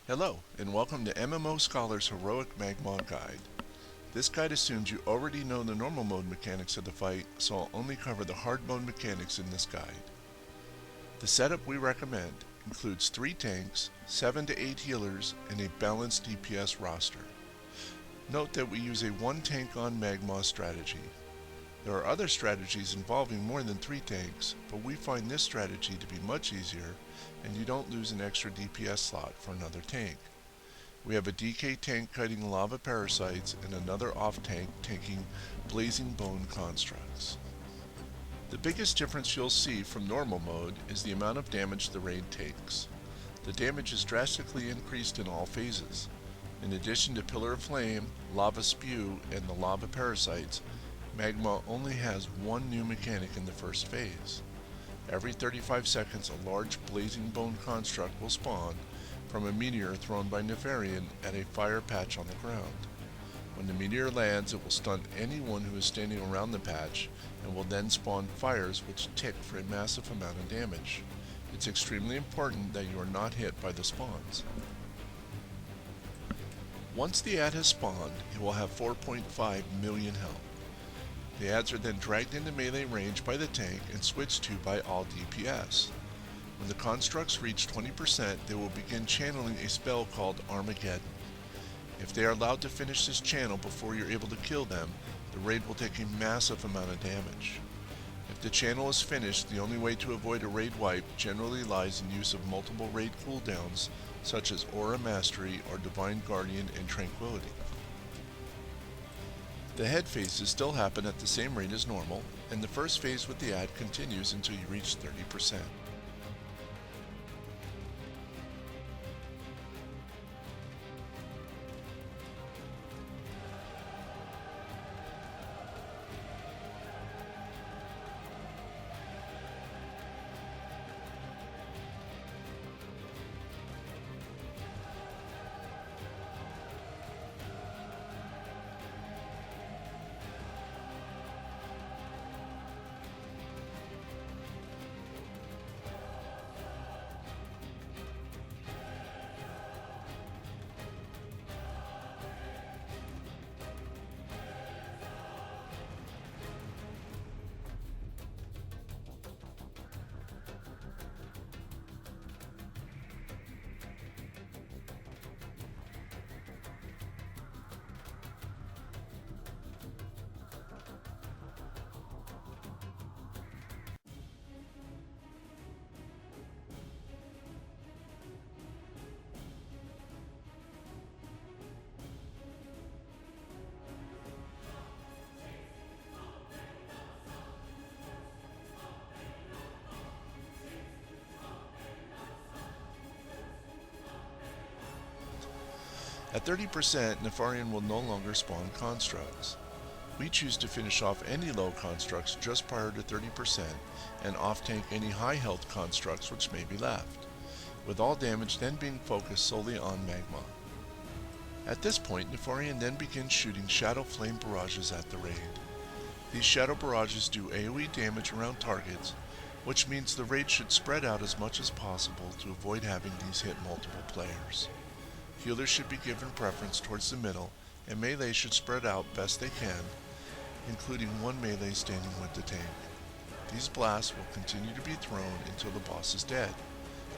Hello, and welcome to MMOScholar's Heroic Magmaw Guide. This guide assumes you already know the normal mode mechanics of the fight, so I'll only cover the hard mode mechanics in this guide. The setup we recommend includes 3 tanks, 7 to 8 healers, and a balanced DPS roster. Note that we use a 1 tank on Magmaw strategy. There are other strategies involving more than 3 tanks, but we find this strategy to be much easier, and you don't lose an extra DPS slot for another tank. We have a DK tank kiting lava parasites and another off tank tanking blazing bone constructs. The biggest difference you'll see from normal mode is the amount of damage the raid takes. The damage is drastically increased in all phases. In addition to Pillar of Flame, Lava Spew, and the lava parasites, Magmaw only has one new mechanic in the first phase. Every 35 seconds a large blazing bone construct will spawn from a meteor thrown by Nefarian at a fire patch on the ground. When the meteor lands, it will stun anyone who is standing around the patch and will then spawn fires which tick for a massive amount of damage. It's extremely important that you are not hit by the spawns. Once the ad has spawned, it will have 4.5 million health. The ads are then dragged into melee range by the tank and switched to by all DPS. When the constructs reach 20%, they will begin channeling a spell called Armageddon. If they are allowed to finish this channel before you're able to kill them, the raid will take a massive amount of damage. If the channel is finished, the only way to avoid a raid wipe generally lies in use of multiple raid cooldowns such as Aura Mastery or Divine Guardian and Tranquility. The head phases still happen at the same rate as normal, and the first phase with the ad continues until you reach 30%. At 30%, Nefarian will no longer spawn constructs. We choose to finish off any low constructs just prior to 30% and off-tank any high health constructs which may be left, with all damage then being focused solely on Magmaw. At this point, Nefarian then begins shooting Shadow Flame barrages at the raid. These Shadow barrages do AoE damage around targets, which means the raid should spread out as much as possible to avoid having these hit multiple players. Healers should be given preference towards the middle, and melee should spread out best they can, including one melee standing with the tank. These blasts will continue to be thrown until the boss is dead.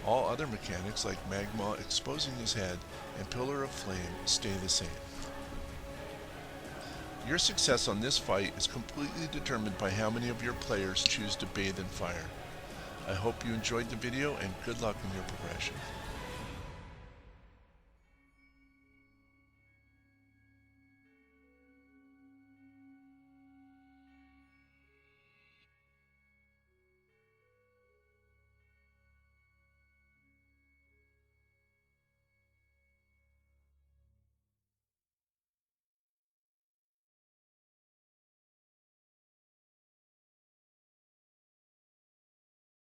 All other mechanics like Magmaw exposing his head and Pillar of Flame stay the same. Your success on this fight is completely determined by how many of your players choose to bathe in fire. I hope you enjoyed the video and good luck in your progression.